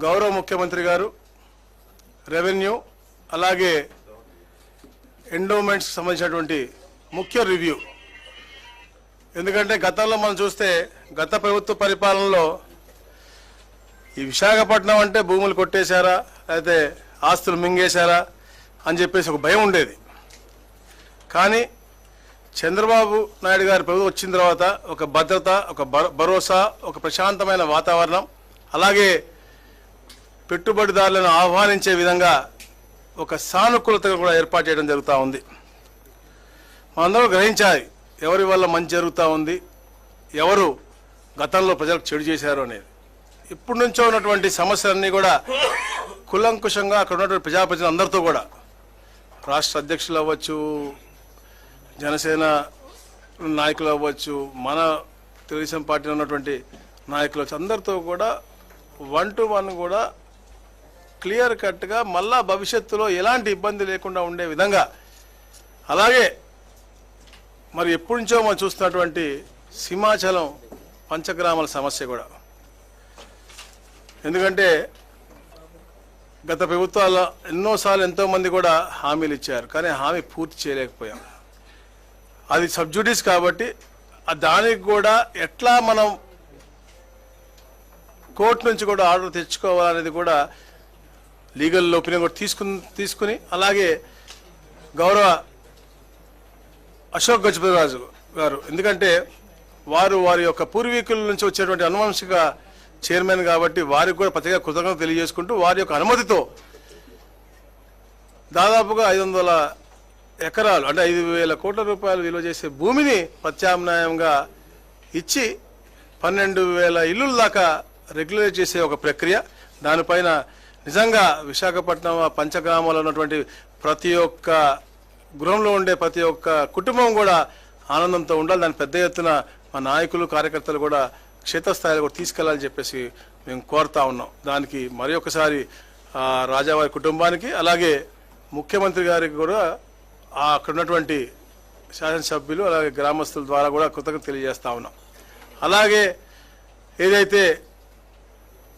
గౌరవ ముఖ్యమంత్రి గారు రెవెన్యూ అలాగే ఎండోమెంట్స్ సంబంధించినటువంటి ముఖ్య రివ్యూ. ఎందుకంటే గతంలో మనం చూస్తే గత ప్రభుత్వ పరిపాలనలో ఈ విశాఖపట్నం అంటే భూములు కొట్టేశారా అయితే ఆస్తులు మింగేశారా అని చెప్పేసి ఒక భయం ఉండేది. కానీ చంద్రబాబు నాయుడు గారి ప్రభుత్వం వచ్చిన తర్వాత ఒక భద్రత, ఒక భరోసా, ఒక ప్రశాంతమైన వాతావరణం, అలాగే పెట్టుబడిదారులను ఆహ్వానించే విధంగా ఒక సానుకూలత కూడా ఏర్పాటు చేయడం జరుగుతూ ఉంది. మనందరూ గ్రహించాలి ఎవరి వల్ల మంచి జరుగుతూ ఉంది, ఎవరు గతంలో ప్రజలకు చెడు చేశారు అనేది. ఇప్పటి నుంచో ఉన్నటువంటి సమస్యలన్నీ కూడా కులంకుశంగా అక్కడ ఉన్నటువంటి ప్రజాప్రతినిధులు అందరితో కూడా రాష్ట్ర అధ్యక్షులు అవ్వచ్చు, జనసేన నాయకులు అవ్వచ్చు, మన తెలుగుదేశం పార్టీలో ఉన్నటువంటి నాయకులు అవ్వచ్చు, అందరితో కూడా 1 to 1 కూడా క్లియర్ కట్గా మళ్ళా భవిష్యత్తులో ఎలాంటి ఇబ్బంది లేకుండా ఉండే విధంగా, అలాగే మరి ఎప్పటి నుంచో మనం చూస్తున్నటువంటి సింహాచలం పంచగ్రామాల సమస్య కూడా. ఎందుకంటే గత ప్రభుత్వాల్లో ఎన్నోసార్లు ఎంతోమంది కూడా హామీలు ఇచ్చారు, కానీ హామీ పూర్తి చేయలేకపోయాం. అది సబ్జుడిస్ కాబట్టి దానికి కూడా ఎట్లా మనం కోర్టు నుంచి కూడా ఆర్డర్ తెచ్చుకోవాలనేది కూడా లీగల్ ఒపీనియన్ కూడా తీసుకుని అలాగే గౌరవ అశోక్ గజపతిరాజు గారు, ఎందుకంటే వారి యొక్క పూర్వీకుల నుంచి వచ్చేటువంటి అనువంశిక చైర్మన్ కాబట్టి వారికి కూడా ప్రత్యేక కృతజ్ఞత తెలియజేసుకుంటూ వారి యొక్క అనుమతితో దాదాపుగా 500 ఎకరాలు అంటే 5,000 కోట్ల రూపాయలు విలువ చేసే భూమిని ప్రత్యామ్నాయంగా ఇచ్చి 12,000 ఇల్లుల దాకా రెగ్యులేట్ చేసే ఒక ప్రక్రియ. దానిపైన నిజంగా విశాఖపట్నం పంచగ్రామాల్లో ఉన్నటువంటి ప్రతి ఒక్క గృహంలో ఉండే ప్రతి ఒక్క కుటుంబం కూడా ఆనందంతో ఉండాలి. దాని పెద్ద ఎత్తున మా నాయకులు కార్యకర్తలు కూడా క్షేత్రస్థాయిలో కూడా తీసుకెళ్లాలని చెప్పేసి మేము కోరుతా ఉన్నాం. దానికి మరి ఒకసారి రాజావారి కుటుంబానికి అలాగే ముఖ్యమంత్రి గారికి కూడా అక్కడ ఉన్నటువంటి శాసనసభ్యులు అలాగే గ్రామస్తుల ద్వారా కూడా కృతజ్ఞత తెలియజేస్తా ఉన్నాం. అలాగే ఏదైతే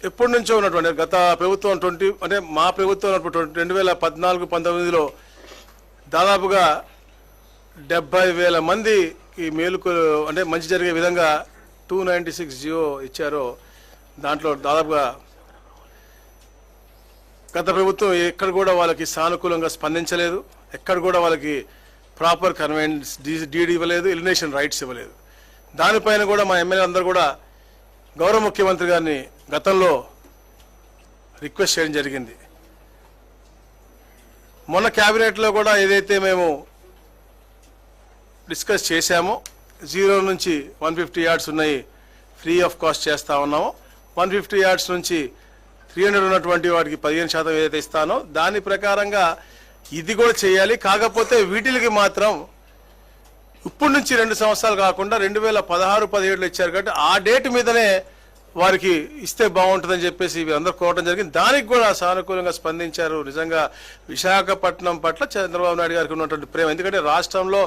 ఎప్పటి నుంచో ఉన్నటువంటి గత ప్రభుత్వం అంటే మా ప్రభుత్వం 2014-19లో దాదాపుగా 70,000 మందికి మేలుకు అంటే మంచి జరిగే విధంగా 296 జియో ఇచ్చారో దాంట్లో దాదాపుగా గత ప్రభుత్వం ఎక్కడ కూడా వాళ్ళకి సానుకూలంగా స్పందించలేదు, ఎక్కడ కూడా వాళ్ళకి ప్రాపర్ కన్వెన్స్ డీడీ ఇవ్వలేదు, ఎలిమినేషన్ రైట్స్ ఇవ్వలేదు. దానిపైన కూడా మా ఎమ్మెల్యే అందరూ కూడా గౌరవ ముఖ్యమంత్రి గారిని గతంలో రిక్వెస్ట్ చేయడం జరిగింది. మొన్న క్యాబినెట్లో కూడా ఏదైతే మేము డిస్కస్ చేశామో 0 నుంచి 150 యార్డ్స్ ఉన్నాయి ఫ్రీ ఆఫ్ కాస్ట్ చేస్తూ ఉన్నామో, 150 యార్డ్స్ నుంచి 300 ఉన్నటువంటి వాటికి 15% ఏదైతే ఇస్తానో దాని ప్రకారంగా ఇది కూడా చేయాలి. కాకపోతే వీటికి మాత్రం ఇప్పటి నుంచి 2 సంవత్సరాలు కాకుండా 2016-17లో ఇచ్చారు కాబట్టి ఆ డేట్ మీదనే వారికి ఇస్తే బాగుంటుందని చెప్పేసి అందరూ కోరడం జరిగింది. దానికి కూడా సానుకూలంగా స్పందించారు. నిజంగా విశాఖపట్నం పట్ల చంద్రబాబు నాయుడు గారికి ఉన్నటువంటి ప్రేమ, ఎందుకంటే రాష్ట్రంలో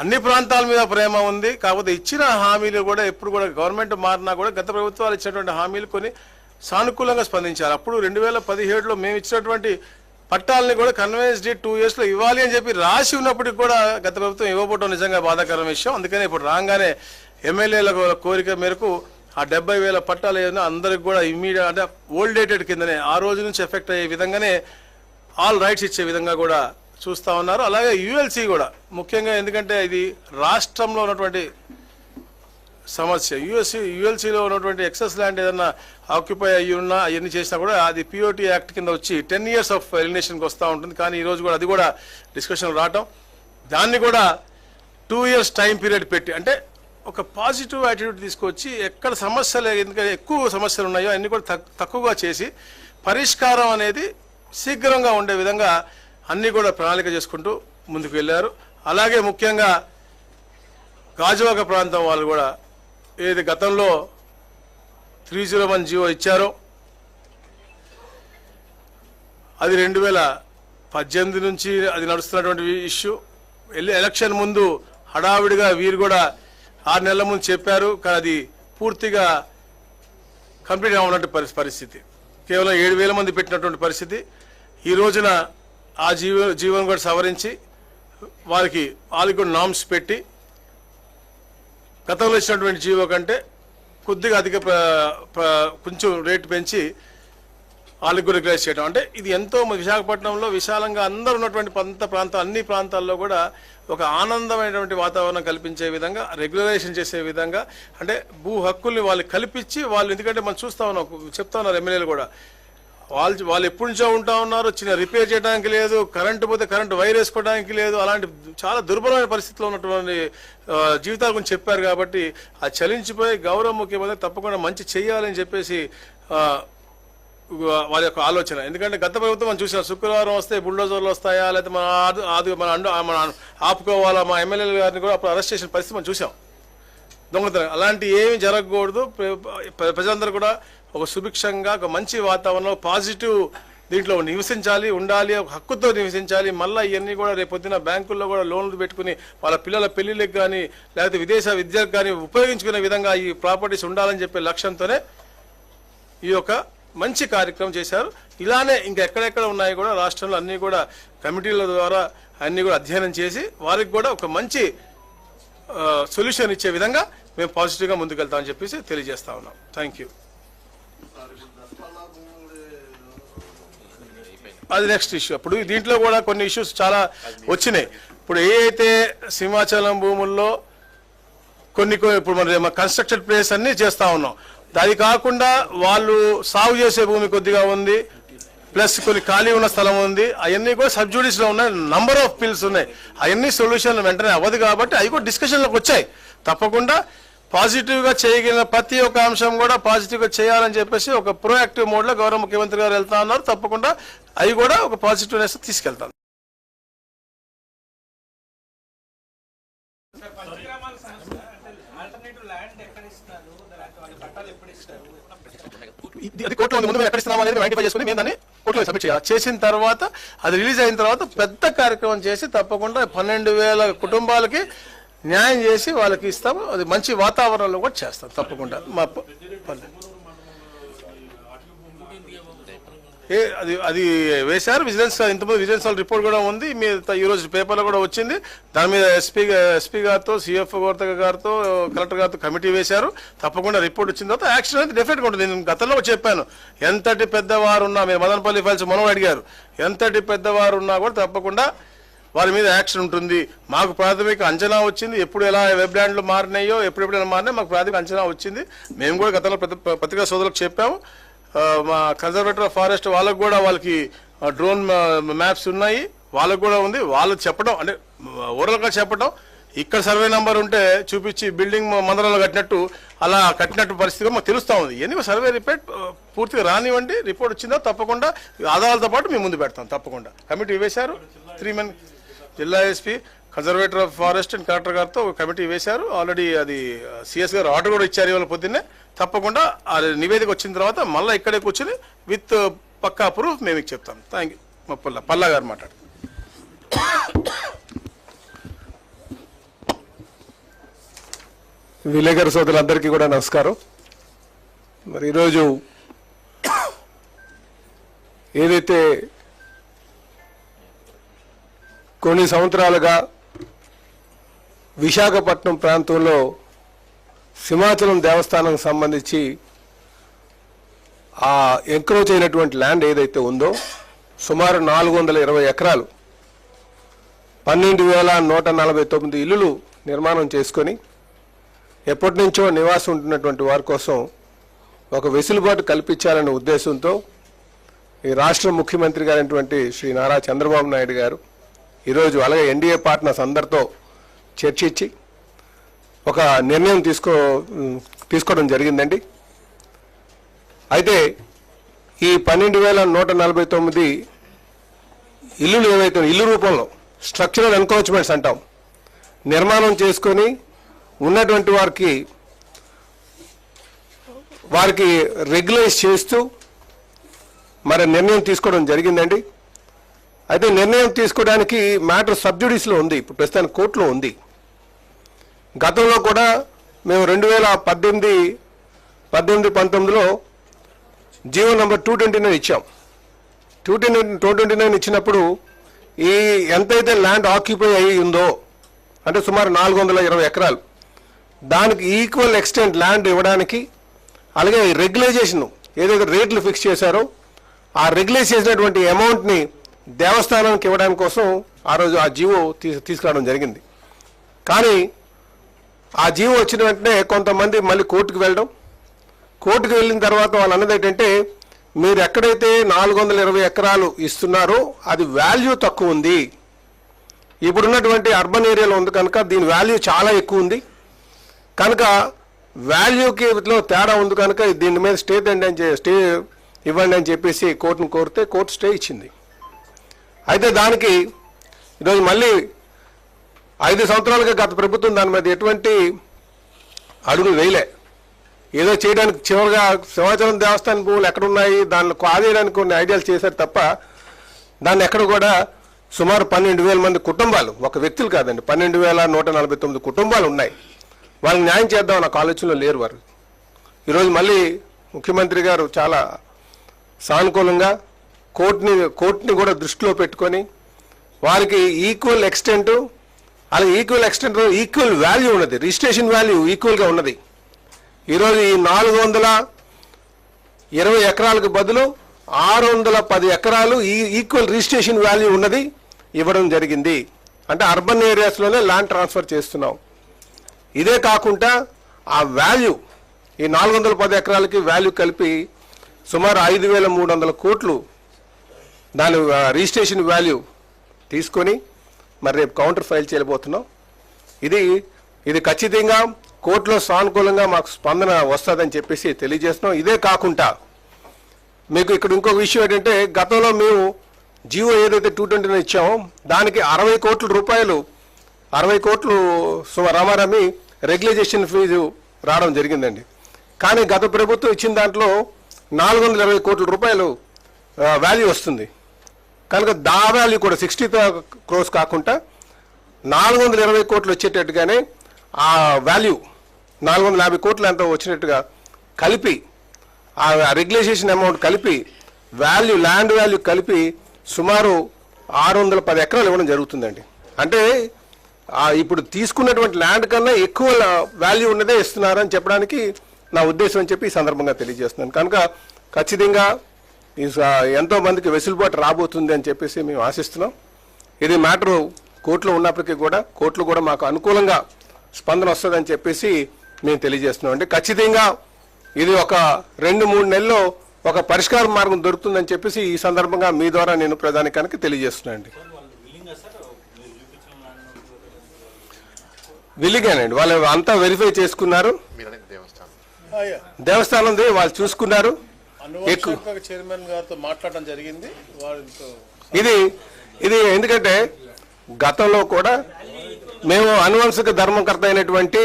అన్ని ప్రాంతాల మీద ప్రేమ ఉంది. కాకపోతే ఇచ్చిన హామీలు కూడా ఎప్పుడు కూడా గవర్నమెంట్ మారినా కూడా గత ప్రభుత్వాలు ఇచ్చినటువంటి హామీలు కొన్ని సానుకూలంగా స్పందించారు. అప్పుడు 2017లో మేము ఇచ్చినటువంటి పట్టాలని కూడా కన్వెన్స్ డేట్ 2 yearsలో ఇవ్వాలి అని చెప్పి రాసి ఉన్నప్పటికీ కూడా గత ప్రభుత్వం ఇవ్వకపోవడం నిజంగా బాధాకరమైన విషయం. అందుకనే ఇప్పుడు రాగానే ఎమ్మెల్యేల కోరిక మేరకు ఆ 70,000 పట్టాలు ఏదైనా అందరికి కూడా ఇమ్మీడియట్ అంటే ఓల్డ్ డేటెడ్ కిందనే ఆ రోజు నుంచి ఎఫెక్ట్ అయ్యే విధంగానే ఆల్ రైట్స్ ఇచ్చే విధంగా కూడా చూస్తూ ఉన్నారు. అలాగే యుఎల్సి కూడా ముఖ్యంగా, ఎందుకంటే ఇది రాష్ట్రంలో ఉన్నటువంటి సమస్య. యుఎల్సీలో ఉన్నటువంటి ఎక్సెస్ ల్యాండ్ ఏదన్నా ఆక్యుపై అయ్యి ఉన్నా అవన్నీ చేసినా కూడా అది పిఓటి యాక్ట్ కింద వచ్చి 10 years ఆఫ్ ఎలిమినేషన్కి వస్తూ ఉంటుంది. కానీ ఈరోజు కూడా అది కూడా డిస్కషన్ రావటం, దాన్ని కూడా 2 years టైం పీరియడ్ పెట్టి అంటే ఒక పాజిటివ్ యాటిట్యూడ్ తీసుకొచ్చి ఎక్కడ సమస్యలు ఎందుకంటే ఎక్కువ సమస్యలు ఉన్నాయో అన్ని కూడా తక్కువగా చేసి పరిష్కారం అనేది శీఘ్రంగా ఉండే విధంగా అన్నీ కూడా ప్రణాళిక చేసుకుంటూ ముందుకు వెళ్ళారు. అలాగే ముఖ్యంగా గాజువాక ప్రాంతం వాళ్ళు కూడా ఏది గతంలో 301 జియో ఇచ్చారో అది 2018 నుంచి అది నడుస్తున్నటువంటి ఇష్యూ. ఎలక్షన్ ముందు హడావిడిగా వీరు కూడా 6 నెలల ముందు చెప్పారు, కానీ అది పూర్తిగా కంప్లీట్ అవ్వనట్టు పరిస్థితి. కేవలం 7,000 మంది పెట్టినటువంటి పరిస్థితి. ఈ రోజున ఆ జీవోను కూడా సవరించి వాళ్ళకి కూడా నామ్స్ పెట్టి గతంలో ఇచ్చినటువంటి జీవో కంటే కొద్దిగా అధిక కొంచెం రేటు పెంచి వాళ్ళకి కూడా రెగ్యులైజ్ చేయడం. అంటే ఇది ఎంతో విశాఖపట్నంలో విశాలంగా అందరూ ఉన్నటువంటి అన్ని ప్రాంతాల్లో కూడా ఒక ఆనందమైనటువంటి వాతావరణం కల్పించే విధంగా రెగ్యులరైజేషన్ చేసే విధంగా, అంటే భూ హక్కుల్ని వాళ్ళు కల్పించి వాళ్ళు, ఎందుకంటే మనం చూస్తా ఉన్నాం, చెప్తా ఉన్నారు ఎమ్మెల్యేలు కూడా, వాళ్ళు ఎప్పటి నుంచో ఉంటా ఉన్నారు, చిన్న రిపేర్ చేయడానికి లేదు, కరెంటు పోతే కరెంటు వైర్ వేసుకోవడానికి లేదు, అలాంటి చాలా దుర్బలమైన పరిస్థితిలో ఉన్నటువంటి జీవితాల గురించి చెప్పారు. కాబట్టి ఆ చలించిపోయి గౌరవ ముఖ్యమంత్రి తప్పకుండా మంచి చేయాలని చెప్పేసి వాళ్ళ యొక్క ఆలోచన. ఎందుకంటే గత ప్రభుత్వం మనం చూసాం, శుక్రవారం వస్తే బుల్డోజర్లు వస్తాయా, లేకపోతే మన ఆపుకోవాలా, మా ఎమ్మెల్యేల గారిని కూడా అప్పుడు అరెస్ట్ చేసిన పరిస్థితి మనం చూసాం. దొంగతనం అలాంటి ఏమి జరగకూడదు. ప్రజలందరూ కూడా ఒక సుభిక్షంగా ఒక మంచి వాతావరణంలో పాజిటివ్ దీంట్లో నివసించాలి, ఉండాలి, ఒక హక్కుతో నివసించాలి. మళ్ళీ ఇవన్నీ కూడా రేపొద్దున బ్యాంకుల్లో కూడా లోన్లు పెట్టుకుని వాళ్ళ పిల్లల పెళ్లిళ్ళకి కానీ లేకపోతే విదేశ విద్యకు కానీ ఉపయోగించుకునే విధంగా ఈ ప్రాపర్టీస్ ఉండాలని చెప్పే లక్ష్యంతోనే ఈ యొక్క మంచి కార్యక్రమం చేశారు. ఇలానే ఇంకా ఎక్కడెక్కడ ఉన్నాయి కూడా రాష్ట్రంలో అన్నీ కూడా కమిటీల ద్వారా అన్నీ కూడా అధ్యయనం చేసి వారికి కూడా ఒక మంచి సొల్యూషన్ ఇచ్చే విధంగా మేము పాజిటివ్గా ముందుకెళ్తామని చెప్పేసి తెలియజేస్తా ఉన్నాం. Thank you. అది నెక్స్ట్ ఇష్యూ. ఇప్పుడు దీంట్లో కూడా కొన్ని ఇష్యూస్ చాలా వచ్చినాయి. ఇప్పుడు ఏ అయితే సింహాచలం భూముల్లో కొన్ని ఇప్పుడు మన కన్స్ట్రక్టెడ్ ప్లేస్ అన్నీ చేస్తూ ఉన్నాం. అది కాకుండా వాళ్ళు సాగు చేసే భూమి కొద్దిగా ఉంది, ప్లస్ కొన్ని ఖాళీ ఉన్న స్థలం ఉంది, అవన్నీ కూడా సబ్జుడిస్లో ఉన్నాయి, నంబర్ ఆఫ్ బిల్స్ ఉన్నాయి. అవన్నీ సొల్యూషన్ వెంటనే అవ్వదు కాబట్టి అవి కూడా డిస్కషన్లోకి వచ్చాయి. తప్పకుండా పాజిటివ్గా చేయగలిగిన ప్రతి ఒక్క అంశం కూడా పాజిటివ్గా చేయాలని చెప్పేసి ఒక ప్రోయాక్టివ్ మోడ్లో గౌరవ ముఖ్యమంత్రి గారు వెళ్తా ఉన్నారు. తప్పకుండా అవి కూడా ఒక పాజిటివ్నెస్ తీసుకెళ్తాను. అది కోర్టులో ముందు మేము ఎక్కడ ఇస్తున్నాం అనేది ఐడెంటిఫై చేసుకుని మేము దాన్ని కోర్టులో సబ్మిట్ చేయాలి. చేసిన తర్వాత అది రిలీజ్ అయిన తర్వాత పెద్ద కార్యక్రమం చేసి తప్పకుండా 12,000 కుటుంబాలకి న్యాయం చేసి వాళ్ళకి ఇస్తాము. అది మంచి వాతావరణంలో కూడా చేస్తాం తప్పకుండా. మా అది వేశారు విజిలెన్స్, ఇంతకుముందు విజిలెన్స్ వాళ్ళ రిపోర్ట్ కూడా ఉంది. ఈ రోజు పేపర్లో కూడా వచ్చింది. దాని మీద ఎస్పీ గారితో, సిఎఫ్ గారితో, కలెక్టర్ గారితో కమిటీ వేశారు. తప్పకుండా రిపోర్ట్ వచ్చిన తర్వాత యాక్షన్ అనేది డెఫినెట్గా ఉంటుంది. నేను గతంలో చెప్పాను, ఎంతటి పెద్దవారు ఉన్నా, మీరు మదనపల్లి ఫైల్స్ మనం అడిగారు, ఎంతటి పెద్దవారు ఉన్నా కూడా తప్పకుండా వారి మీద యాక్షన్ ఉంటుంది. మాకు ప్రాథమిక అంచనా వచ్చింది. ఎప్పుడు ఎలా వెబ్ ల్యాండ్లు మారినాయో, ఎప్పుడెప్పుడు ఎలా మారినాయో మాకు ప్రాథమిక అంచనా వచ్చింది. మేము కూడా గతంలో పత్రికా సోదరులకు చెప్పాము. మా కన్జర్వేటర్ ఆఫ్ ఫారెస్ట్ వాళ్ళకు కూడా వాళ్ళకి డ్రోన్ మ్యాప్స్ ఉన్నాయి, వాళ్ళకు కూడా ఉంది. వాళ్ళు చెప్పడం అంటే ఓరల్గా చెప్పడం, ఇక్కడ సర్వే నెంబర్ ఉంటే చూపించి బిల్డింగ్ మందరంలో కట్టినట్టు అలా కట్టినట్టు పరిస్థితిగా మాకు తెలుస్తూ ఉంది. ఎన్ని సర్వే రిపోర్ట్ పూర్తిగా రానివ్వండి, రిపోర్ట్ వచ్చిందో తప్పకుండా ఆధారాలతో పాటు మేము ముందు పెడతాం. తప్పకుండా కమిటీ వేశారు. 3 men జిల్లా SP, conservator of forest and collector గారితో కమిటీ వేశారు. ఆల్రెడీ అది సిఎస్ గారు ఆర్డర్ కూడా ఇచ్చారు ఇవాళ పొద్దున్నే. తప్పకుండా ఆ నివేదిక వచ్చిన తర్వాత మళ్ళీ ఇక్కడే కూర్చొని విత్ పక్కా ప్రూఫ్ మేము మీకు చెప్తాం. Thank you. మా పల్లా గారు మాట్లాడు. విలేకరు సోదరులందరికీ కూడా నమస్కారం. మరి ఈరోజు ఏదైతే కొన్ని సంవత్సరాలుగా విశాఖపట్నం ప్రాంతంలో సింహాచలం దేవస్థానం సంబంధించి ఆ ఎంక్రోచ్ అయినటువంటి ల్యాండ్ ఏదైతే ఉందో సుమారు 420 ఎకరాలు 12,149 ఇల్లులు నిర్మాణం చేసుకొని ఎప్పటి నుంచో నివాసం ఉంటున్నటువంటి వారి కోసం ఒక వెసులుబాటు కల్పించాలనే ఉద్దేశంతో ఈ రాష్ట్ర ముఖ్యమంత్రి గారైనటువంటి శ్రీ నారా చంద్రబాబు నాయుడు గారు ఈరోజు అలాగే ఎన్డీఏ పార్ట్నర్స్ అందరితో చర్చించి ఒక నిర్ణయం తీసుకోవడం జరిగిందండి. అయితే ఈ 12,149 ఇల్లులు ఏవైతే ఇల్లు రూపంలో స్ట్రక్చరల్ ఎన్క్రోచ్మెంట్స్ అంటాం, నిర్మాణం చేసుకొని ఉన్నటువంటి వారికి రెగ్యులైజ్ చేస్తూ మరి నిర్ణయం తీసుకోవడం జరిగిందండి. అయితే నిర్ణయం తీసుకోవడానికి మ్యాటర్ సబ్జుడిస్లో ఉంది, ఇప్పుడు ప్రస్తుతానికి కోర్టులో ఉంది. గతంలో కూడా మేము 2018-19లో జీవో నెంబర్ 229 ఇచ్చాం. 229 ఇచ్చినప్పుడు ఈ ఎంతైతే ల్యాండ్ ఆక్యుపై అయ్యి ఉందో అంటే సుమారు 420 ఎకరాలు, దానికి ఈక్వల్ ఎక్స్టెంట్ ల్యాండ్ ఇవ్వడానికి, అలాగే రెగ్యులైజేషన్ ఏదైతే రేట్లు ఫిక్స్ చేశారో ఆ రెగ్యులైజ్ చేసినటువంటి అమౌంట్ని దేవస్థానానికి ఇవ్వడానికి కోసం ఆ రోజు ఆ జీవో తీసుకురావడం జరిగింది. కానీ ఆ జీవో వచ్చిన వెంటనే కొంతమంది మళ్ళీ కోర్టుకు వెళ్ళిన తర్వాత వాళ్ళు అన్నది ఏంటంటే, మీరు ఎక్కడైతే 420 ఎకరాలు ఇస్తున్నారో అది వాల్యూ తక్కువ ఉంది, ఇప్పుడున్నటువంటి అర్బన్ ఏరియాలో ఉంది కనుక దీని వాల్యూ చాలా ఎక్కువ ఉంది కనుక వాల్యూకి తేడా ఉంది కనుక దీని మీద స్టే ఇవ్వండి అని చెప్పేసి కోర్టును కోరితే కోర్టు స్టే ఇచ్చింది. అయితే దానికి ఈరోజు మళ్ళీ 5 సంవత్సరాలుగా గత ప్రభుత్వం దాని మీద ఎటువంటి అడుగులు వేయలే. ఏదో చేయడానికి చివరిగా సింహాచలం దేవస్థానం భూములు ఎక్కడున్నాయి దాన్ని ఆదేయడానికి కొన్ని ఐడియాలు చేశారు తప్ప దాన్ని ఎక్కడ కూడా సుమారు 12,000 మంది కుటుంబాలు, ఒక వ్యక్తులు కాదండి, 12,149 కుటుంబాలు ఉన్నాయి. వాళ్ళకి న్యాయం చేద్దామన్న ఆలోచనలో లేరు వారు. ఈరోజు మళ్ళీ ముఖ్యమంత్రి గారు చాలా సానుకూలంగా కోర్టుని కూడా దృష్టిలో పెట్టుకొని వారికి ఈక్వల్ ఎక్స్టెంట్, అలాగే ఈక్వల్ వాల్యూ ఉన్నది, రిజిస్ట్రేషన్ వాల్యూ ఈక్వల్గా ఉన్నది. ఈరోజు ఈ 420 ఎకరాలకు బదులు 610 ఎకరాలు ఈక్వల్ రిజిస్ట్రేషన్ వాల్యూ ఉన్నది ఇవ్వడం జరిగింది. అంటే అర్బన్ ఏరియాస్లోనే ల్యాండ్ ట్రాన్స్ఫర్ చేస్తున్నాం. ఇదే కాకుండా ఆ వాల్యూ ఈ 410 ఎకరాలకి వాల్యూ కలిపి సుమారు 5,300 కోట్లు దాని రిజిస్ట్రేషన్ వాల్యూ తీసుకొని మరి రేపు కౌంటర్ ఫైల్ చేయబోతున్నాం. ఇది ఖచ్చితంగా కోర్టులో సానుకూలంగా మాకు స్పందన వస్తుందని చెప్పేసి తెలియజేస్తున్నాం. ఇదే కాకుండా మీకు ఇక్కడ ఇంకొక విషయం ఏంటంటే, గతంలో మేము జీవో ఏదైతే 229 ఇచ్చామో దానికి 60 కోట్ల రూపాయలు, 60 కోట్లు రామారామి రెగ్యులైజేషన్ ఫీజు రావడం జరిగిందండి. కానీ గత ప్రభుత్వం ఇచ్చిన దాంట్లో 420 కోట్ల రూపాయలు వాల్యూ వస్తుంది కనుక దా వాల్యూ కూడా 60 crores కాకుండా 420 కోట్లు వచ్చేటట్టుగానే ఆ వాల్యూ 450 కోట్లు ఎంతో వచ్చినట్టుగా కలిపి ఆ రెగ్యులైజేషన్ అమౌంట్ కలిపి ల్యాండ్ వాల్యూ కలిపి సుమారు 610 ఎకరాలు ఇవ్వడం జరుగుతుందండి. అంటే ఇప్పుడు తీసుకున్నటువంటి ల్యాండ్ కన్నా ఎక్కువ వాల్యూ ఉన్నదే ఇస్తున్నారని చెప్పడానికి నా ఉద్దేశం అని చెప్పి ఈ సందర్భంగా తెలియజేస్తున్నాను. కనుక ఖచ్చితంగా ఎంతో మందికి వెసులుబాటు రాబోతుంది అని చెప్పేసి మేము ఆశిస్తున్నాం. ఇది మ్యాటరు కోర్టులో ఉన్నప్పటికీ కూడా కోర్టులో కూడా మాకు అనుకూలంగా స్పందన వస్తుందని చెప్పేసి మేము తెలియజేస్తున్నాం అండి. ఖచ్చితంగా ఇది ఒక 2-3 నెలల్లో ఒక పరిష్కార మార్గం దొరుకుతుందని చెప్పేసి ఈ సందర్భంగా మీ ద్వారా నేను ప్రధానికానికి తెలియజేస్తున్నాను అండి. విల్లిగానండి, వాళ్ళు అంతా వెరిఫై చేసుకున్నారు, దేవస్థానం వాళ్ళు చూసుకున్నారు. చైర్మన్ గారితో మాట్లాడడం జరిగింది. ఇది ఎందుకంటే గతంలో కూడా మేము అనువంశిక ధర్మకర్త అయినటువంటి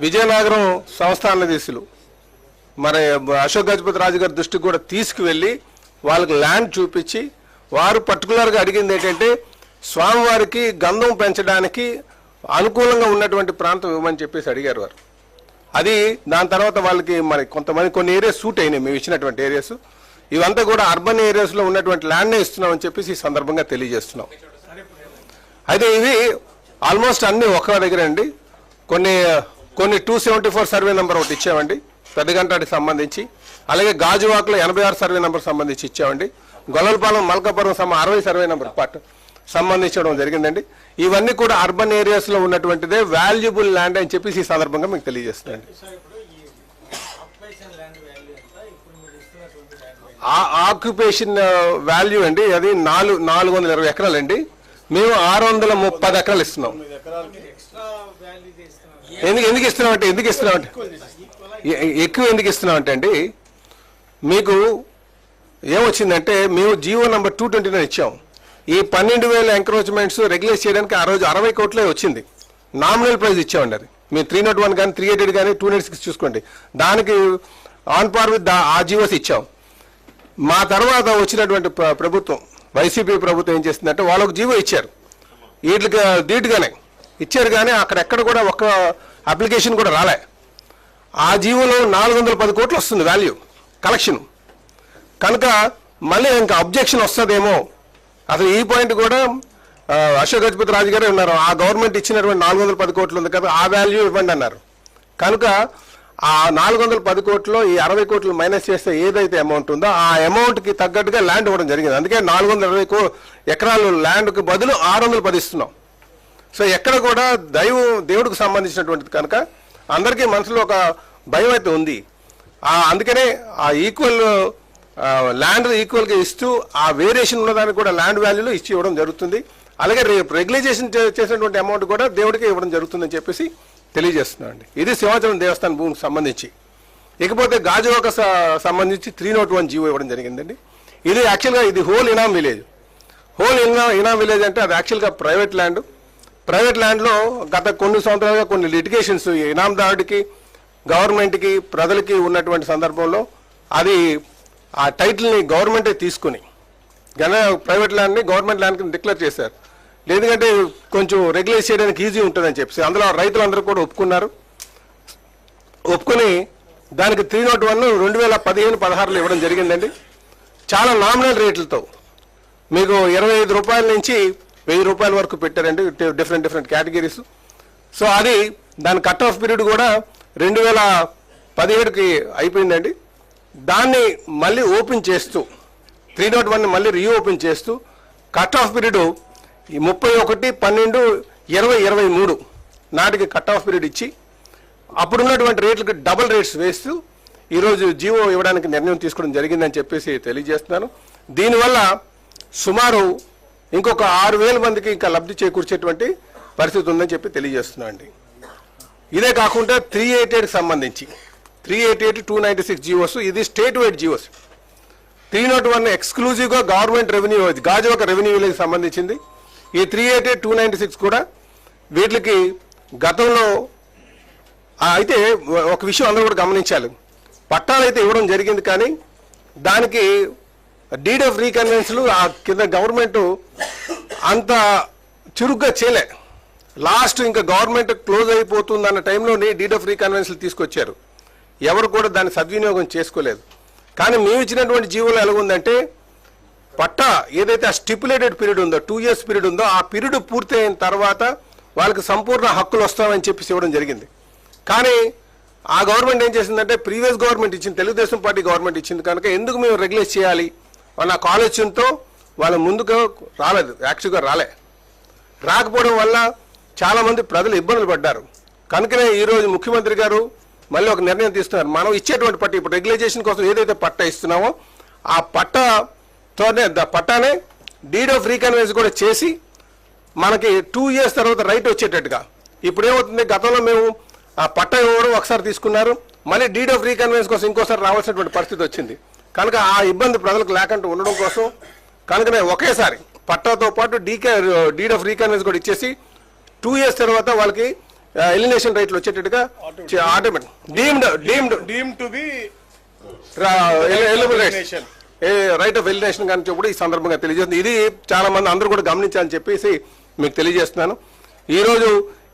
విజయనగరం సంస్థానాధీశులు మరి అశోక్ గజపతి రాజు గారి దృష్టికి కూడా తీసుకువెళ్ళి వాళ్ళకి ల్యాండ్ చూపించి వారు పర్టికులర్గా అడిగింది ఏంటంటే స్వామివారికి గంధం పెంచడానికి అనుకూలంగా ఉన్నటువంటి ప్రాంతం ఇవ్వమని చెప్పేసి అడిగారు వారు. అది దాని తర్వాత వాళ్ళకి మరి కొంతమంది కొన్ని ఏరియాస్ సూట్ అయినాయి మేము ఇచ్చినటువంటి ఏరియాస్. ఇవంతా కూడా అర్బన్ ఏరియాస్లో ఉన్నటువంటి ల్యాండ్నే ఇస్తున్నామని చెప్పేసి ఈ సందర్భంగా తెలియజేస్తున్నాం. అయితే ఇవి ఆల్మోస్ట్ అన్నీ ఒక్క దగ్గర అండి. కొన్ని 274 సర్వే నెంబర్ ఒకటి ఇచ్చామండి పెద్దగంటాడికి సంబంధించి, అలాగే గాజువాకలో 86 సర్వే నెంబర్ సంబంధించి ఇచ్చామండి, Gollalapalem Malkapuram 60 survey number part సంబంధించడం జరిగిందండి. ఇవన్నీ కూడా అర్బన్ ఏరియాస్లో ఉన్నటువంటిదే వాల్యుబుల్ ల్యాండ్ అని చెప్పేసి ఈ సందర్భంగా మీకు తెలియజేస్తున్నాండి. ఆక్యుపేషన్ వాల్యూ అండి అది 420 ఎకరాలు అండి. మేము 630 ఎకరాలు ఇస్తున్నాం. ఎందుకు ఇస్తున్నామంటే ఎక్కువ ఎందుకు ఇస్తున్నామంటే అండి మీకు ఏమొచ్చిందంటే మేము జీవో నెంబర్ 229 ఇచ్చాం. ఈ 12,000 ఎంక్రోచ్మెంట్స్ రెగ్యులైజ్ చేయడానికి ఆ రోజు 60 కోట్లే వచ్చింది. నామినల్ ప్రైస్ ఇచ్చామండి. అది మీరు 301 కానీ 388 కానీ 296 చూసుకోండి, దానికి ఆన్ పార్ విత్ ఆ జీవోస్ ఇచ్చాం. మా తర్వాత వచ్చినటువంటి ప్రభుత్వం వైసీపీ ప్రభుత్వం ఏం చేస్తుందంటే వాళ్ళకు జీవో ఇచ్చారు, వీటికి ధీటుగానే ఇచ్చారు కానీ అక్కడెక్కడ కూడా ఒక్క అప్లికేషన్ కూడా రాలే. ఆ జీవోలో 410 కోట్లు వస్తుంది వాల్యూ కలెక్షన్. కనుక మళ్ళీ ఇంకా అబ్జెక్షన్ వస్తుందేమో, అసలు ఈ పాయింట్ కూడా అశోక్ గజపతి రాజు గారే ఉన్నారు, ఆ గవర్నమెంట్ ఇచ్చినటువంటి 410 కోట్లు ఉంది కదా, ఆ వాల్యూ ఇవ్వండి అన్నారు. కనుక ఆ 410 కోట్లలో ఈ 60 కోట్లు మైనస్ చేస్తే ఏదైతే అమౌంట్ ఉందో ఆ అమౌంట్కి తగ్గట్టుగా ల్యాండ్ ఇవ్వడం జరిగింది. అందుకే 420 ఎకరాలు ల్యాండ్కి బదులు 610 ఇస్తున్నాం. సో ఎక్కడ కూడా దేవుడికి సంబంధించినటువంటిది కనుక అందరికీ మనసులో ఒక భయం అయితే ఉంది. అందుకనే ఆ ఈక్వల్ ల్యాండ్ ఈక్వల్గా ఇస్తూ ఆ వేరియేషన్ ఉన్నదానికి కూడా ల్యాండ్ వాల్యూలో ఇచ్చి ఇవ్వడం జరుగుతుంది. అలాగే రెగ్యులైజేషన్ చేసినటువంటి అమౌంట్ కూడా దేవుడికి ఇవ్వడం జరుగుతుందని చెప్పేసి తెలియజేస్తున్నాం అండి. ఇది సింహాచలం దేవస్థానం భూమికి సంబంధించి. ఇకపోతే గాజువాక సంబంధించి 301 జీవో ఇవ్వడం జరిగిందండి. ఇది యాక్చువల్గా ఇది హోల్ ఇనాం విలేజ్. హోల్ ఇనాం విలేజ్ అంటే అది యాక్చువల్గా ప్రైవేట్ ల్యాండ్. ప్రైవేట్ ల్యాండ్లో గత కొన్ని సంవత్సరాలుగా కొన్ని లిటిగేషన్స్ ఇనాందారుడికి గవర్నమెంట్కి ప్రజలకి ఉన్నటువంటి సందర్భంలో అది ఆ టైటిల్ని గవర్నమెంటే తీసుకుని ప్రైవేట్ ల్యాండ్ని గవర్నమెంట్ ల్యాండ్కి డిక్లేర్ చేశారు. ఎందుకంటే కొంచెం రెగ్యులైజ్ చేయడానికి ఈజీ ఉంటుందని చెప్పేసి అందులో రైతులందరూ కూడా ఒప్పుకొని దానికి 301 2015-16లో ఇవ్వడం జరిగిందండి. చాలా నామినల్ రేట్లతో మీకు 25 రూపాయల నుంచి 1000 రూపాయల వరకు పెట్టారండి, డిఫరెంట్ కేటగిరీస్. సో అది దాని కట్ ఆఫ్ పీరియడ్ కూడా 2017కి అయిపోయిందండి. దాన్ని మళ్ళీ ఓపెన్ చేస్తూ 301 మళ్ళీ రీఓపెన్ చేస్తూ కట్ ఆఫ్ పీరియడ్ 31/12/2023 నాటికి కట్ ఆఫ్ పీరియడ్ ఇచ్చి అప్పుడున్నటువంటి రేట్లకు డబుల్ రేట్స్ వేస్తూ ఈరోజు జీవో ఇవ్వడానికి నిర్ణయం తీసుకోవడం జరిగిందని చెప్పేసి తెలియజేస్తున్నాను. దీనివల్ల సుమారు ఇంకొక 6,000 మందికి ఇంకా లబ్ధి చేకూర్చేటువంటి పరిస్థితి ఉందని చెప్పి తెలియజేస్తున్నాను అండి. ఇదే కాకుండా 388కి సంబంధించి 388, 296 జీవోస్, ఇది స్టేట్ వైడ్ జీవోస్. 301 ఎక్స్క్లూజివ్గా గవర్నమెంట్ రెవెన్యూ గాజువాక రెవెన్యూ విలేజ్కి సంబంధించింది. ఈ 388, 296 కూడా వీటికి గతంలో అయితే ఒక విషయం అందరూ కూడా గమనించాలి. పట్టాలు అయితే ఇవ్వడం జరిగింది కానీ దానికి డీడ్ ఆఫ్ రీకన్వెన్స్లు ఆ కింద గవర్నమెంట్ అంత చురుగ్గా చేయలే. లాస్ట్ ఇంకా గవర్నమెంట్ క్లోజ్ అయిపోతుంది అన్న టైంలోనే డీడ్ ఆఫ్ రీకన్వెన్స్లు తీసుకొచ్చారు. ఎవరు కూడా దాన్ని సద్వినియోగం చేసుకోలేదు. కానీ మేము ఇచ్చినటువంటి జీవోలో ఎలాగుందంటే పట్టా ఏదైతే ఆ స్టిపులేటెడ్ పీరియడ్ ఉందో 2 years పీరియడ్ ఉందో ఆ పీరియడ్ పూర్తి అయిన తర్వాత వాళ్ళకి సంపూర్ణ హక్కులు వస్తామని చెప్పేసి ఇవ్వడం జరిగింది. కానీ ఆ గవర్నమెంట్ ఏం చేసిందంటే ప్రీవియస్ గవర్నమెంట్ ఇచ్చింది, తెలుగుదేశం పార్టీ గవర్నమెంట్ ఇచ్చింది కనుక ఎందుకు మేము రెగ్యులేట్ చేయాలి అన్న ఆలోచనతో వాళ్ళు ముందుకు రాలేదు, యాక్చువల్గా రాకపోవడం వల్ల చాలామంది ప్రజలు ఇబ్బందులు పడ్డారు. కనుకనే ఈరోజు ముఖ్యమంత్రి గారు మళ్ళీ ఒక నిర్ణయం తీసుకున్నారు. మనం ఇచ్చేటువంటి పట్ట ఇప్పుడు రెగ్యులేషన్ కోసం ఏదైతే పట్టా ఇస్తున్నామో ఆ పట్టానే డీడ్ ఆఫ్ రీకన్వెన్స్ కూడా చేసి మనకి 2 years తర్వాత రైట్ వచ్చేటట్టుగా. ఇప్పుడు ఏమవుతుంది, గతంలో మేము ఆ పట్టా ఇవ్వడం ఒకసారి తీసుకున్నారు, మళ్ళీ డీడ్ ఆఫ్ రీకన్వెన్స్ కోసం ఇంకోసారి రావాల్సినటువంటి పరిస్థితి వచ్చింది. కనుక ఆ ఇబ్బంది ప్రజలకు లేకుండా ఉండడం కోసం కనుకనే ఒకేసారి పట్టాతో పాటు డీడ్ ఆఫ్ రీకన్వెన్స్ కూడా ఇచ్చేసి 2 years తర్వాత వాళ్ళకి ఎలిమినేషన్ రైట్లు వచ్చేటట్టుగా automatic deemed to be right of elimination కానీ కూడా ఈ సందర్భంగా తెలియజేస్తుంది. ఇది చాలా మంది అందరూ కూడా గమనించాలని చెప్పేసి మీకు తెలియజేస్తున్నాను. ఈరోజు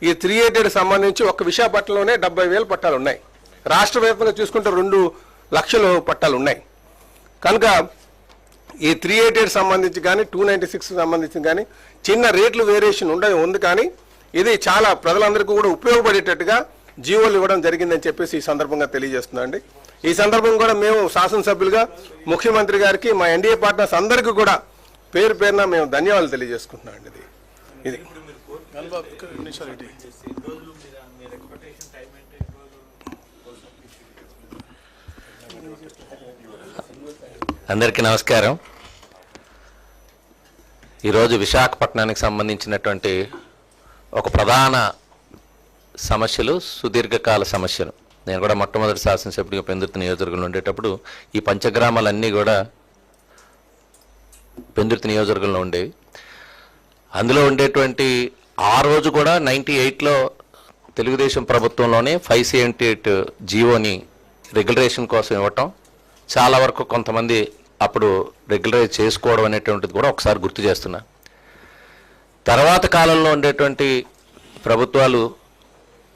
ఈ 388 సంబంధించి ఒక్క విశాఖపట్నంలోనే 70,000 పట్టాలు ఉన్నాయి. రాష్ట్ర వ్యాప్తంగా చూసుకుంటే 2 లక్షల పట్టాలు ఉన్నాయి. కనుక ఈ 388 సంబంధించి కానీ 296 సంబంధించి కానీ చిన్న రేట్లు వేరియేషన్ ఉంది. కానీ ఇది చాలా ప్రజలందరికీ కూడా ఉపయోగపడేటట్టుగా జీవోలు ఇవ్వడం జరిగిందని చెప్పేసి ఈ సందర్భంగా తెలియజేస్తున్నాం అండి. ఈ సందర్భంగా కూడా మేము శాసనసభ్యులుగా ముఖ్యమంత్రి గారికి మా ఎన్డీఏ పార్ట్నర్స్ అందరికీ కూడా పేరున మేము ధన్యవాదాలు తెలియజేసుకుంటున్నాం అండి. ఇది అందరికీ నమస్కారం. ఈరోజు విశాఖపట్నానికి సంబంధించినటువంటి ఒక ప్రధాన సమస్యలు, సుదీర్ఘకాల సమస్యలు. నేను కూడా మొట్టమొదటి శాసనసభ్యుడిగా పెందుర్తి నియోజకవర్గంలో ఉండేటప్పుడు ఈ పంచగ్రామాలన్నీ కూడా పెందుర్తి నియోజకవర్గంలో ఉండేవి. అందులో ఉండేటువంటి ఆ రోజు కూడా 98లో తెలుగుదేశం ప్రభుత్వంలోనే 578 జీవోని రెగ్యులరేషన్ కోసం ఇవ్వటం, చాలా వరకు కొంతమంది అప్పుడు రెగ్యులరైజ్ చేసుకోవడం అనేటువంటిది కూడా ఒకసారి గుర్తు చేస్తున్నా. తర్వాత కాలంలో ఉండేటువంటి ప్రభుత్వాలు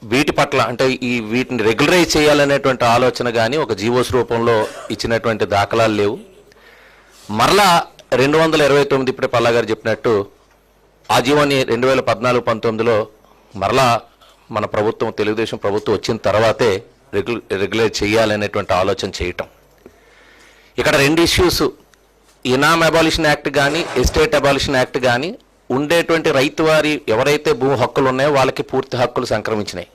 వీటి పట్ల అంటే వీటిని రెగ్యులరైజ్ చేయాలనేటువంటి ఆలోచన కానీ ఒక జీవోస్ రూపంలో ఇచ్చినటువంటి దాఖలాలు లేవు. మరలా 229 ఇప్పుడే పల్లా గారు చెప్పినట్టు ఆ జీవోని 2014-19లో మరలా మన ప్రభుత్వం తెలుగుదేశం ప్రభుత్వం వచ్చిన తర్వాతే రెగ్యులేట్ చేయాలనేటువంటి ఆలోచన చేయటం. ఇక్కడ 2 ఇష్యూస్, ఇనామ్ అబాలిషన్ యాక్ట్ కానీ ఎస్టేట్ అబాలిషన్ యాక్ట్ కానీ ఉండేటువంటి రైతు వారి ఎవరైతే భూ హక్కులు ఉన్నాయో వాళ్ళకి పూర్తి హక్కులు సంక్రమించినాయి.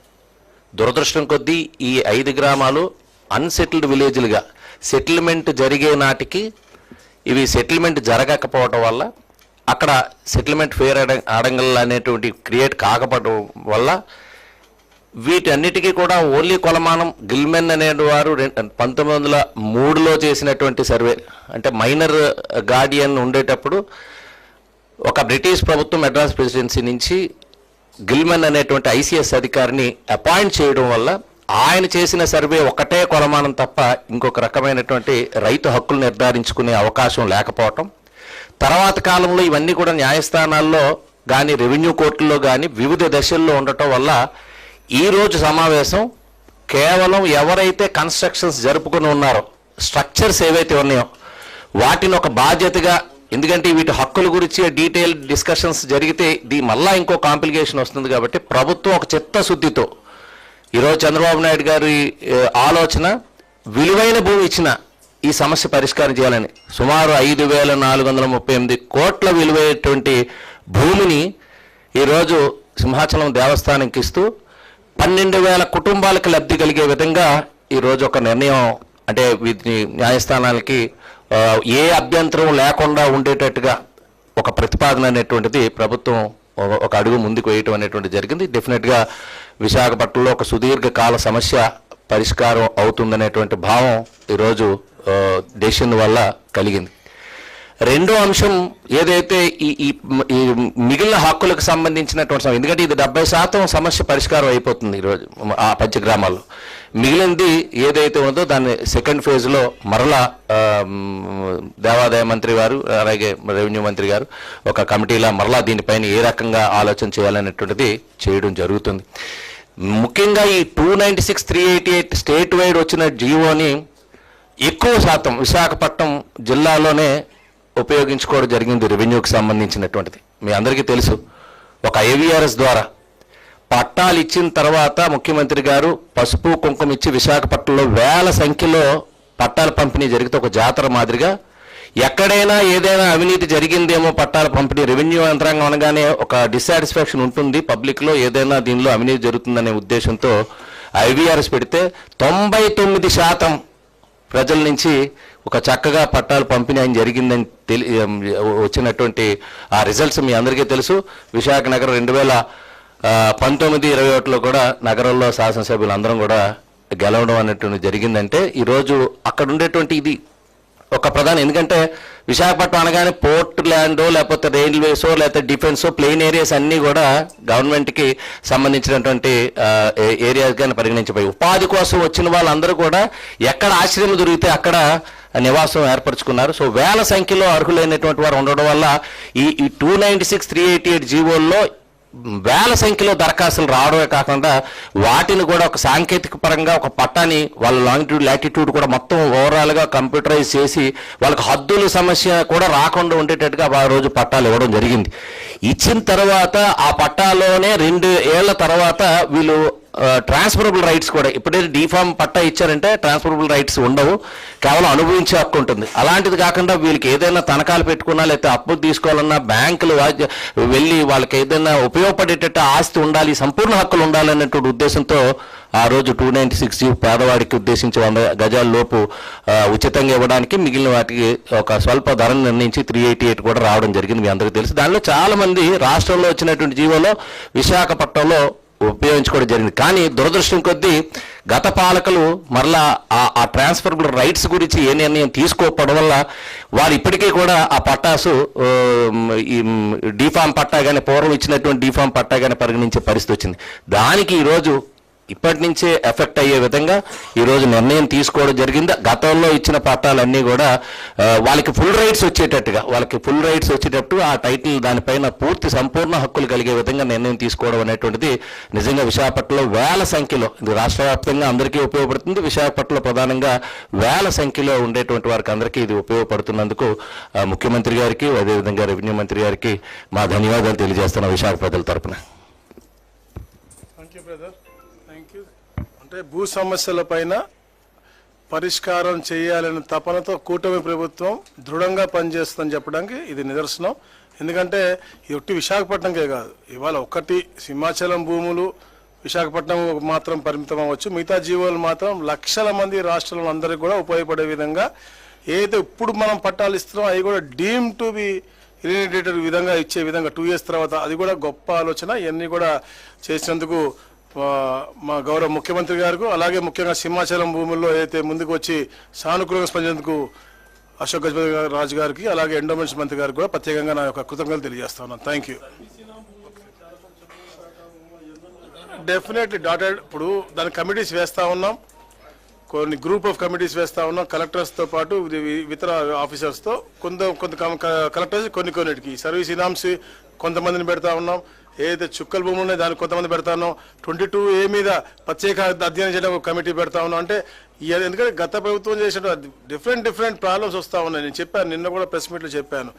దురదృష్టం కొద్దీ ఈ 5 గ్రామాలు అన్సెటిల్డ్ విలేజ్లుగా సెటిల్మెంట్ జరిగే నాటికి ఇవి సెటిల్మెంట్ జరగకపోవటం వల్ల అక్కడ సెటిల్మెంట్ ఫేర్ ఆడంగల్ అనేటువంటి క్రియేట్ కాకపోవడం వల్ల వీటన్నిటికీ కూడా ఓన్లీ కొలమానం గిల్మెన్ అనేవారు 1903లో చేసినటువంటి సర్వే, అంటే మైనర్ గార్డియన్ ఉండేటప్పుడు ఒక బ్రిటిష్ ప్రభుత్వం మెడ్రాస్ ప్రెసిడెన్సీ నుంచి గిల్మెన్ అనేటువంటి ఐసీఎస్ అధికారిని అపాయింట్ చేయడం వల్ల ఆయన చేసిన సర్వే ఒకటే కొలమానం తప్ప ఇంకొక రకమైనటువంటి రైతు హక్కులు నిర్ధారించుకునే అవకాశం లేకపోవటం, తర్వాత కాలంలో ఇవన్నీ కూడా న్యాయస్థానాల్లో కానీ రెవెన్యూ కోర్టుల్లో కానీ వివిధ దశల్లో ఉండటం వల్ల ఈరోజు సమావేశం కేవలం ఎవరైతే కన్స్ట్రక్షన్స్ జరుపుకుని ఉన్నారో స్ట్రక్చర్స్ ఏవైతే ఉన్నాయో వాటిని ఒక బాధ్యతగా, ఎందుకంటే వీటి హక్కుల గురించి డీటెయిల్ డిస్కషన్స్ జరిగితే మళ్ళా ఇంకో కాంప్లికేషన్ వస్తుంది కాబట్టి ప్రభుత్వం ఒక చిత్తశుద్ధితో ఈరోజు చంద్రబాబు నాయుడు గారి ఆలోచన విలువైన భూమి ఇచ్చిన ఈ సమస్య పరిష్కారం చేయాలని సుమారు 5,438 కోట్ల విలువైనటువంటి భూమిని ఈరోజు సింహాచలం దేవస్థానంకి ఇస్తూ 12,000 కుటుంబాలకు లబ్ధి కలిగే విధంగా ఈరోజు ఒక నిర్ణయం, అంటే వీటిని న్యాయస్థానాలకి ఏ అభ్యంతరం లేకుండా ఉండేటట్టుగా ఒక ప్రతిపాదన అనేటువంటిది ప్రభుత్వం ఒక అడుగు ముందుకు వేయటం అనేటువంటిది జరిగింది. డెఫినెట్గా విశాఖపట్నంలో ఒక సుదీర్ఘకాల సమస్య పరిష్కారం అవుతుందనేటువంటి భావం ఈరోజు డెసిషన్ వల్ల కలిగింది. రెండో అంశం ఏదైతే ఈ మిగిలిన హక్కులకు సంబంధించినటువంటి, ఎందుకంటే ఇది 70% సమస్య పరిష్కారం అయిపోతుంది ఈరోజు ఆ పంచగ్రామాల్లో. మిగిలింది ఏదైతే ఉందో దాన్ని సెకండ్ ఫేజ్లో మరలా దేవాదాయ మంత్రి గారు అలాగే రెవెన్యూ మంత్రి గారు ఒక కమిటీలా మరలా దీనిపైన ఏ రకంగా ఆలోచన చేయాలనేటువంటిది చేయడం జరుగుతుంది. ముఖ్యంగా ఈ 296/388 స్టేట్ వైడ్ వచ్చిన జీవోని ఎక్కువ శాతం విశాఖపట్నం జిల్లాలోనే ఉపయోగించుకోవడం జరిగింది. రెవెన్యూకి సంబంధించినటువంటిది మీ అందరికీ తెలుసు. ఒక ఐవీఆర్ఎస్ ద్వారా పట్టాలు ఇచ్చిన తర్వాత ముఖ్యమంత్రి గారు పసుపు కుంకుమ ఇచ్చి విశాఖపట్నంలో వేల సంఖ్యలో పట్టాల పంపిణీ జరిగితే ఒక జాతర మాదిరిగా ఎక్కడైనా ఏదైనా అవినీతి జరిగిందేమో పట్టాల పంపిణీ రెవెన్యూ యంత్రాంగం అనగానే ఒక డిస్సాటిస్ఫాక్షన్ ఉంటుంది పబ్లిక్లో, ఏదైనా దీనిలో అవినీతి జరుగుతుందనే ఉద్దేశంతో ఐవీఆర్ఎస్ పెడితే 99% ప్రజల నుంచి ఒక చక్కగా పట్టాలు పంపిణీ అని జరిగిందని వచ్చినటువంటి ఆ రిజల్ట్స్ మీ అందరికీ తెలుసు. విశాఖ నగరం 2019-21లో కూడా నగరంలో శాసనసభ్యులు అందరం కూడా గెలవడం అనేటువంటి జరిగిందంటే ఈరోజు అక్కడ ఉండేటువంటి ఇది ఒక ప్రధాన, ఎందుకంటే విశాఖపట్నం అనగానే పోర్ట్ ల్యాండో లేకపోతే రైల్వేసో లేకపోతే డిఫెన్సో ప్లెయిన్ ఏరియాస్ అన్నీ కూడా గవర్నమెంట్కి సంబంధించినటువంటి ఏరియాస్గానే పరిగణించబోయి ఉపాధి కోసం వచ్చిన వాళ్ళందరూ కూడా ఎక్కడ ఆశ్రయం దొరికితే అక్కడ నివాసం ఏర్పరచుకున్నారు. సో వేల సంఖ్యలో అర్హులైనటువంటి వారు ఉండడం వల్ల ఈ 296/388 జీవోల్లో వేల సంఖ్యలో దరఖాస్తులు రావడమే కాకుండా వాటిని కూడా ఒక సాంకేతిక పరంగా ఒక పట్టాని వాళ్ళ లాంగిట్యూడ్ లాటిట్యూడ్ కూడా మొత్తం ఓవరాల్గా కంప్యూటరైజ్ చేసి వాళ్ళకి హద్దుల సమస్య కూడా రాకుండా ఉండేటట్టుగా ఆ రోజు పట్టాలు ఇవ్వడం జరిగింది. ఇచ్చిన తర్వాత ఆ పట్టాలోనే 2 ఏళ్ల తర్వాత వీళ్ళు ట్రాన్స్ఫరబుల్ రైట్స్ కూడా, ఇప్పుడైతే డీఫామ్ పట్టా ఇచ్చారంటే ట్రాన్స్ఫరబుల్ రైట్స్ ఉండవు, కేవలం అనుభవించే హక్కు ఉంటుంది. అలాంటిది కాకుండా వీళ్ళకి ఏదైనా తనఖాలు పెట్టుకున్నా లేకపోతే అప్పులు తీసుకోవాలన్నా బ్యాంకులు వెళ్ళి వాళ్ళకి ఏదైనా ఉపయోగపడేటట్టు ఆస్తి ఉండాలి, సంపూర్ణ హక్కులు ఉండాలనేటువంటి ఉద్దేశంతో ఆ రోజు 296 పేదవాడికి ఉద్దేశించి 100 గజాల లోపు ఉచితంగా ఇవ్వడానికి, మిగిలిన వాటికి ఒక స్వల్ప ధరను నిర్ణయించి 388 కూడా రావడం జరిగింది. మీ అందరికీ తెలుసు. దానిలో చాలా మంది రాష్ట్రంలో వచ్చినటువంటి జీవోలో విశాఖపట్నంలో ఉపయోగించుకోవడం జరిగింది. కానీ దురదృష్టం కొద్దీ గత పాలకులు మరలా ఆ ట్రాన్స్ఫరబుల్ రైట్స్ గురించి ఏ నిర్ణయం తీసుకోకపోవడం వల్ల వారు ఇప్పటికీ కూడా ఆ పట్టాసు ఈ డీఫామ్ పట్టా కానీ పూర్వం ఇచ్చినటువంటి డీఫామ్ పట్టా కానీ పరిగణించే పరిస్థితి వచ్చింది. దానికి ఈరోజు ఇప్పటి నుంచే ఎఫెక్ట్ అయ్యే విధంగా ఈరోజు నిర్ణయం తీసుకోవడం జరిగింది. గతంలో ఇచ్చిన పట్టాలన్నీ కూడా వాళ్ళకి ఫుల్ రైట్స్ వచ్చేటట్టు ఆ టైటిల్ దానిపైన పూర్తి సంపూర్ణ హక్కులు కలిగే విధంగా నిర్ణయం తీసుకోవడం అనేటువంటిది నిజంగా విశాఖపట్నంలో వేల సంఖ్యలో, ఇది రాష్ట్ర వ్యాప్తంగా అందరికీ ఉపయోగపడుతుంది. విశాఖపట్నంలో ప్రధానంగా వేల సంఖ్యలో ఉండేటువంటి వారికి అందరికీ ఇది ఉపయోగపడుతున్నందుకు ముఖ్యమంత్రి గారికి, అదేవిధంగా రెవెన్యూ మంత్రి గారికి మా ధన్యవాదాలు తెలియజేస్తున్నాం విశాఖ ప్రజల తరపున. అంటే భూ సమస్యల పైన పరిష్కారం చేయాలనే తపనతో కూటమి ప్రభుత్వం దృఢంగా పనిచేస్తుందని చెప్పడానికి ఇది నిదర్శనం. ఎందుకంటే ఇది ఒట్టి విశాఖపట్నంకే కాదు, ఇవాళ ఒకటి సింహాచలం భూములు విశాఖపట్నం మాత్రం పరిమితం అవ్వచ్చు, మిగతా జీవోలు మాత్రం లక్షల మంది రాష్ట్రంలో అందరికీ కూడా ఉపయోగపడే విధంగా ఏదైతే ఇప్పుడు మనం పట్టాలు ఇస్తున్నాం అవి కూడా డీమ్ టు బి ఇలిమినేటెడ్ విధంగా ఇచ్చే విధంగా 2 years తర్వాత, అది కూడా గొప్ప ఆలోచన. ఇవన్నీ కూడా చేసినందుకు మా గౌరవ ముఖ్యమంత్రి గారికి, అలాగే ముఖ్యంగా సింహాచలం భూముల్లో ఏదైతే ముందుకు వచ్చి సానుకూలంగా స్పందించేందుకు అశోక్ గజపతి రాజు గారికి, అలాగే ఎండోమెంట్స్ మంత్రి గారికి కూడా ప్రత్యేకంగా నా యొక్క కృతజ్ఞతలు తెలియజేస్తా ఉన్నాను. Thank you. Definitely dotted. ఇప్పుడు దాని కమిటీస్ వేస్తూ ఉన్నాం, కొన్ని గ్రూప్ ఆఫ్ కమిటీస్ వేస్తూ ఉన్నాం, కలెక్టర్స్తో పాటు ఇతర ఆఫీసర్స్తో. కొంత కలెక్టర్స్ కొన్నిటికి సర్వీస్ ఇనామ్స్ కొంతమందిని పెడతా ఉన్నాం. ఏదైతే చుక్కల భూములు ఉన్నాయో దానికి కొంతమంది పెడతా ఉన్నాం. 22A మీద ప్రత్యేక అధ్యయనం చేయడం ఒక కమిటీ పెడతా ఉన్నాం. అంటే ఎందుకంటే గత ప్రభుత్వం చేసిన డిఫరెంట్ ప్రాబ్లమ్స్ వస్తూ ఉన్నాయి. నేను చెప్పాను, నిన్న కూడా ప్రెస్ మీట్లో చెప్పాను.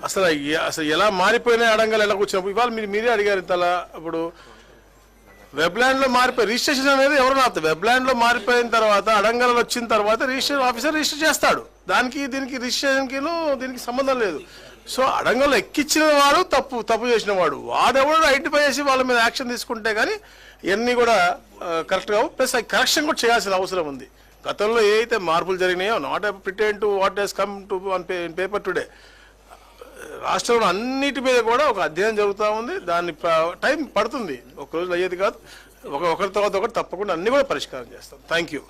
అసలు ఎలా మారిపోయినాయి అడంగాలు ఎలా కూర్చున్నప్పుడు. ఇవాళ మీరే అడిగారు ఇంతలా. ఇప్పుడు వెబ్లాండ్లో మారిపోయి రిజిస్ట్రేషన్ అనేది ఎవరు రాదు. వెబ్లాండ్లో మారిపోయిన తర్వాత అడంగలు వచ్చిన తర్వాత రిజిస్ట్రేషన్ ఆఫీసర్ రిజిస్టర్ చేస్తాడు. దీనికి రిజిస్ట్రేషన్కి దీనికి సంబంధం లేదు. సో అడంగంలో ఎక్కించిన వాడు తప్పు చేసిన వాడెవడు ఐడెంటిఫై చేసి వాళ్ళ మీద యాక్షన్ తీసుకుంటే కానీ ఇవన్నీ కూడా కరెక్ట్ కావు. ప్లస్ కరెక్షన్ కూడా చేయాల్సిన అవసరం ఉంది. గతంలో ఏ అయితే మార్పులు జరిగినాయో, not pretend to what he's come to on paper today, రాష్ట్రంలో అన్నిటి మీద కూడా ఒక అధ్యయనం జరుగుతూ ఉంది. దాన్ని టైం పడుతుంది, ఒక రోజు అయ్యేది కాదు. ఒకరి తర్వాత ఒకటి తప్పకుండా అన్ని కూడా పరిష్కారం చేస్తాం. Thank you.